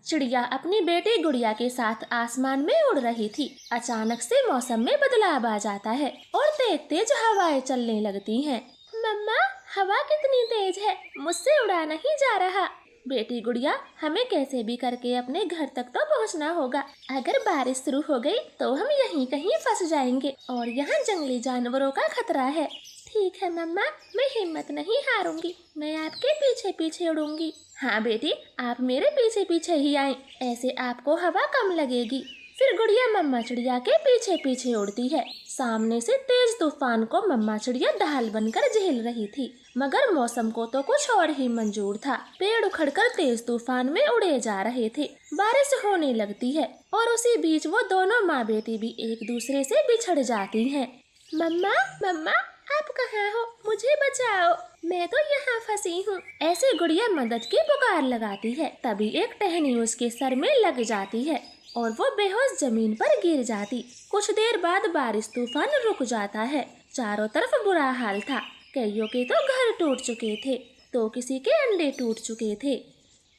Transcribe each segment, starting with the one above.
चिड़िया अपनी बेटी गुड़िया के साथ आसमान में उड़ रही थी। अचानक से मौसम में बदलाव आ जाता है और तेज तेज हवाएं चलने लगती हैं। मम्मा, हवा कितनी तेज है, मुझसे उड़ा नहीं जा रहा। बेटी गुड़िया, हमें कैसे भी करके अपने घर तक तो पहुंचना होगा। अगर बारिश शुरू हो गई तो हम यहीं कहीं फंस जाएंगे और यहाँ जंगली जानवरों का खतरा है। ठीक है मम्मा, मैं हिम्मत नहीं हारूंगी, मैं आपके पीछे पीछे उड़ूंगी। हाँ बेटी, आप मेरे पीछे पीछे ही आए, ऐसे आपको हवा कम लगेगी। फिर गुड़िया मम्मा चिड़िया के पीछे पीछे उड़ती है। सामने से तेज तूफान को मम्मा चिड़िया ढाल बनकर झेल रही थी, मगर मौसम को तो कुछ और ही मंजूर था। पेड़ उखड़कर तेज तूफान में उड़े जा रहे थे। बारिश होने लगती है और उसी बीच वो दोनों माँ बेटी भी एक दूसरे से बिछड़ जाती हैं। मम्मा, मम्मा, आप कहाँ हो? मुझे बचाओ, मैं तो यहाँ फंसी हूँ। ऐसे गुड़िया मदद की पुकार लगाती है। तभी एक टहनी उसके सर में लग जाती है और वो बेहोश जमीन पर गिर जाती। कुछ देर बाद बारिश तूफान रुक जाता है। चारों तरफ बुरा हाल था। कईयों के तो घर टूट चुके थे, तो किसी के अंडे टूट चुके थे।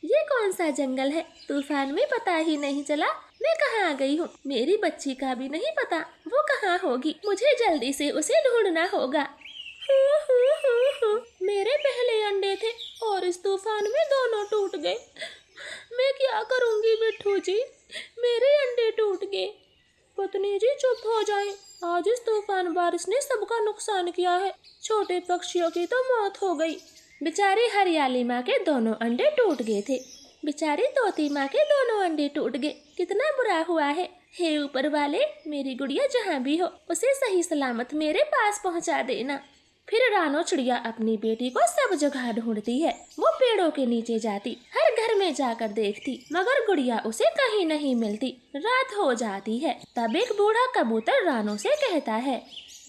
ये कौन सा जंगल है? तूफान में पता ही नहीं चला मैं कहाँ आ गई हूँ। मेरी बच्ची का भी नहीं पता वो कहाँ होगी। मुझे जल्दी से उसे ढूंढना होगा। मेरे पहले अंडे थे और इस तूफान में दोनों टूट गए। मैं क्या करूँगी बिट्ठू जी, मेरे अंडे टूट गए। पत्नी जी चुप हो जाएं, आज इस तूफान बारिश ने सबका नुकसान किया है। छोटे पक्षियों की तो मौत हो गई। बेचारी हरियाली माँ के दोनों अंडे टूट गए थे। बेचारी तोती माँ के दोनों अंडे टूट गए। कितना बुरा हुआ है। हे ऊपर वाले, मेरी गुड़िया जहाँ भी हो उसे सही सलामत मेरे पास पहुँचा देना। फिर रानो चिड़िया अपनी बेटी को सब जगह ढूंढती है। वो पेड़ों के नीचे जाती, हर घर में जाकर देखती, मगर गुड़िया उसे कहीं नहीं मिलती। रात हो जाती है। तब एक बूढ़ा कबूतर रानो से कहता है,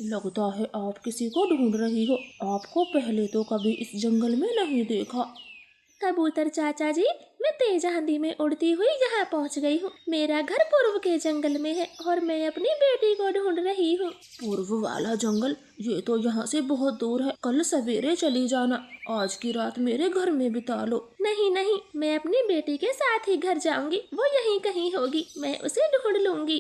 लगता है आप किसी को ढूंढ रही हो। आपको पहले तो कभी इस जंगल में नहीं देखा। कबूतर चाचा जी, मैं तेज आंधी में उड़ती हुई यहाँ पहुँच गई हूँ। मेरा घर पूर्व के जंगल में है और मैं अपनी बेटी को ढूंढ रही हूँ। पूर्व वाला जंगल? ये तो यहाँ से बहुत दूर है। कल सवेरे चली जाना, आज की रात मेरे घर में बिता लो। नहीं नहीं, मैं अपनी बेटी के साथ ही घर जाऊंगी। वो यहीं कहीं होगी, मैं उसे ढूंढ लूंगी।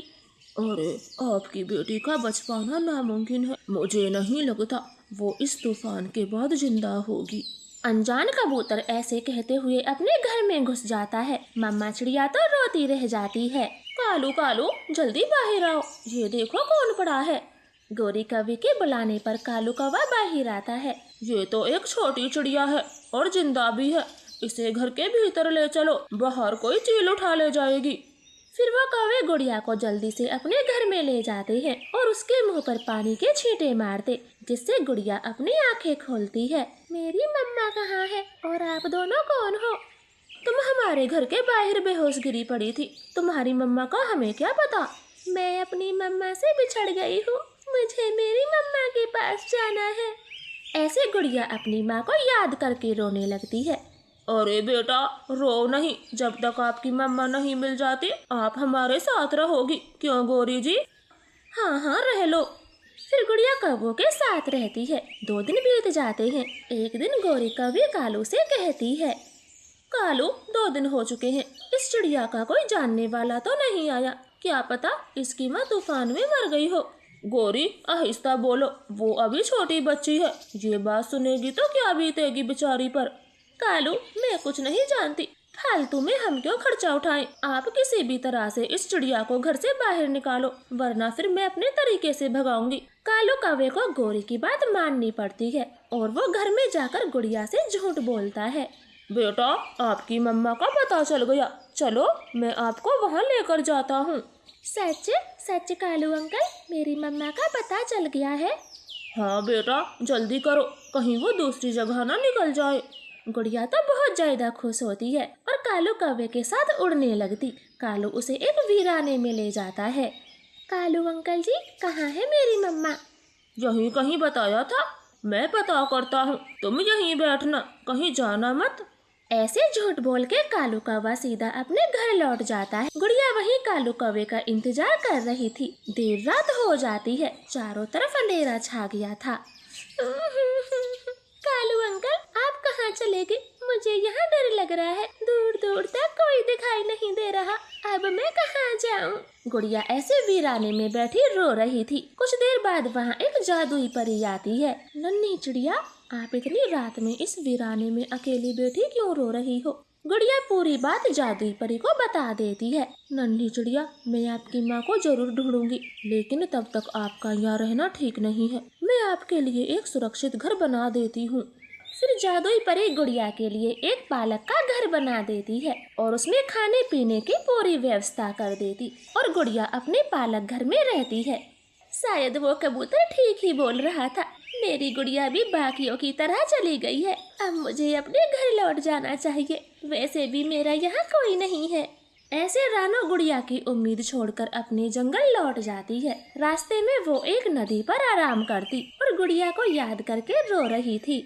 अरे, आपकी बेटी का बच पाना नामुमकिन है। मुझे नहीं लगता वो इस तूफान के बाद जिंदा होगी। अनजान कबूतर ऐसे कहते हुए अपने घर में घुस जाता है। मम्मा चिड़िया तो रोती रह जाती है। कालू कालू, जल्दी बाहर आओ, ये देखो कौन पड़ा है। गोरी कौवे के बुलाने पर कालू कौवा बाहर आता है। ये तो एक छोटी चिड़िया है और जिंदा भी है। इसे घर के भीतर ले चलो, बाहर कोई चील उठा ले जाएगी। फिर वो कौवे गुड़िया को जल्दी से अपने घर में ले जाते हैं और उसके मुंह पर पानी के छींटे मारते, जिससे गुड़िया अपनी आंखें खोलती है। मेरी मम्मा कहाँ है और आप दोनों कौन हो? तुम हमारे घर के बाहर बेहोश गिरी पड़ी थी। तुम्हारी मम्मा का हमें क्या पता। मैं अपनी मम्मा से बिछड़ गई हूँ, मुझे मेरी मम्मा के पास जाना है। ऐसे गुड़िया अपनी माँ को याद करके रोने लगती है। अरे बेटा, रो नहीं, जब तक आपकी मम्मा नहीं मिल जाती आप हमारे साथ रहोगी। क्यों गोरी जी? हाँ हाँ, रह लो। फिर गुड़िया कौवों के साथ रहती है। 2 दिन बीत जाते हैं। एक दिन गोरी कौवी कालू से कहती है, कालू, 2 दिन हो चुके हैं, इस चिड़िया का कोई जानने वाला तो नहीं आया। क्या पता इसकी माँ तूफान में मर गई हो। गोरी, आहिस्ता बोलो, वो अभी छोटी बच्ची है। ये बात सुनेगी तो क्या बीतेगी बेचारी पर। कालू, मैं कुछ नहीं जानती, फालतू में हम क्यों खर्चा उठाएं। आप किसी भी तरह से इस चिड़िया को घर से बाहर निकालो, वरना फिर मैं अपने तरीके से भगाऊंगी। कालू कौवे को गोरी की बात माननी पड़ती है और वो घर में जाकर गुड़िया से झूठ बोलता है। बेटा, आपकी मम्मा का पता चल गया, चलो मैं आपको वहाँ लेकर जाता हूँ। सच सच कालू अंकल, मेरी मम्मा का पता चल गया है? हाँ बेटा, जल्दी करो, कहीं वो दूसरी जगह ना निकल जाए। गुड़िया तो बहुत ज्यादा खुश होती है और कालू कौवे के साथ उड़ने लगती। कालू उसे एक वीराने में ले जाता है। कालू अंकल जी, कहाँ है मेरी मम्मा? यहीं कहीं बताया था, मैं पता करता हूँ, तुम यहीं बैठना, कहीं जाना मत। ऐसे झूठ बोल के कालू कौवा सीधा अपने घर लौट जाता है। गुड़िया वहीं कालू कौवे का इंतजार कर रही थी। देर रात हो जाती है, चारों तरफ अंधेरा छा गया था। कालू अंकल, आप कहाँ चले गए? मुझे यहाँ डर लग रहा है। दूर दूर तक कोई दिखाई दिखाई नहीं दे रहा, अब मैं कहाँ जाऊँ। गुड़िया ऐसे वीराने में बैठी रो रही थी। कुछ देर बाद वहाँ एक जादुई परी आती है। नन्ही चिड़िया, आप इतनी रात में इस वीराने में अकेली बैठी क्यों रो रही हो। गुड़िया पूरी बात जादुई परी को बता देती है। नन्ही चिड़िया, मैं आपकी माँ को जरूर ढूंढूंगी, लेकिन तब तक आपका यहाँ रहना ठीक नहीं है। मैं आपके लिए एक सुरक्षित घर बना देती हूँ। फिर जादुई परी गुड़िया के लिए एक पालक का घर बना देती है और उसमें खाने पीने की पूरी व्यवस्था कर देती और गुड़िया अपने पालक घर में रहती है। शायद वो कबूतर ठीक ही बोल रहा था, मेरी गुड़िया भी बाकियों की तरह चली गई है। अब मुझे अपने घर लौट जाना चाहिए, वैसे भी मेरा यहाँ कोई नहीं है। ऐसे रानो गुड़िया की उम्मीद छोड़कर अपने जंगल लौट जाती है। रास्ते में वो एक नदी पर आराम करती और गुड़िया को याद करके रो रही थी।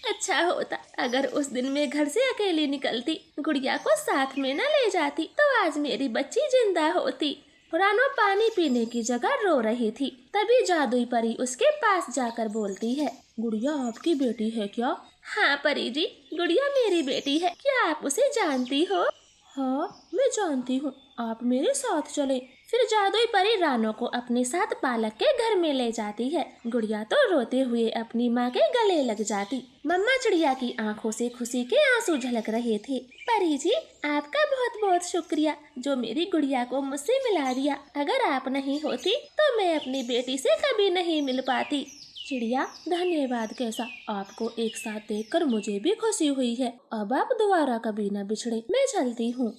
अच्छा होता अगर उस दिन मैं घर से अकेली निकलती, गुड़िया को साथ में न ले जाती, तो आज मेरी बच्ची जिंदा होती। रानो पानी पीने की जगह रो रही थी। तभी जादुई परी उसके पास जाकर बोलती है, गुड़िया आपकी बेटी है क्या? हाँ परी जी, गुड़िया मेरी बेटी है। क्या आप उसे जानती हो? हाँ, मैं जानती हूँ, आप मेरे साथ चले। फिर जादुई परी रानो को अपने साथ पालक के घर में ले जाती है। गुड़िया तो रोते हुए अपनी माँ के गले लग जाती। मम्मा चिड़िया की आंखों से खुशी के आंसू झलक रहे थे। परी जी, आपका बहुत बहुत शुक्रिया जो मेरी गुड़िया को मुझसे मिला दिया। अगर आप नहीं होती तो मैं अपनी बेटी से कभी नहीं मिल पाती। चिड़िया, धन्यवाद। कैसा, आपको एक साथ देखकर मुझे भी खुशी हुई है। अब आप दोबारा कभी न बिछड़े। मैं चलती हूँ।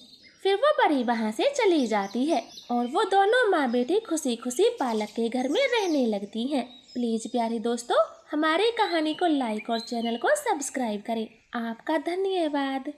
फिर वो परी वहाँ से चली जाती है और वो दोनों माँ बेटी खुशी खुशी पालक के घर में रहने लगती हैं। प्लीज प्यारे दोस्तों, हमारी कहानी को लाइक और चैनल को सब्सक्राइब करें। आपका धन्यवाद।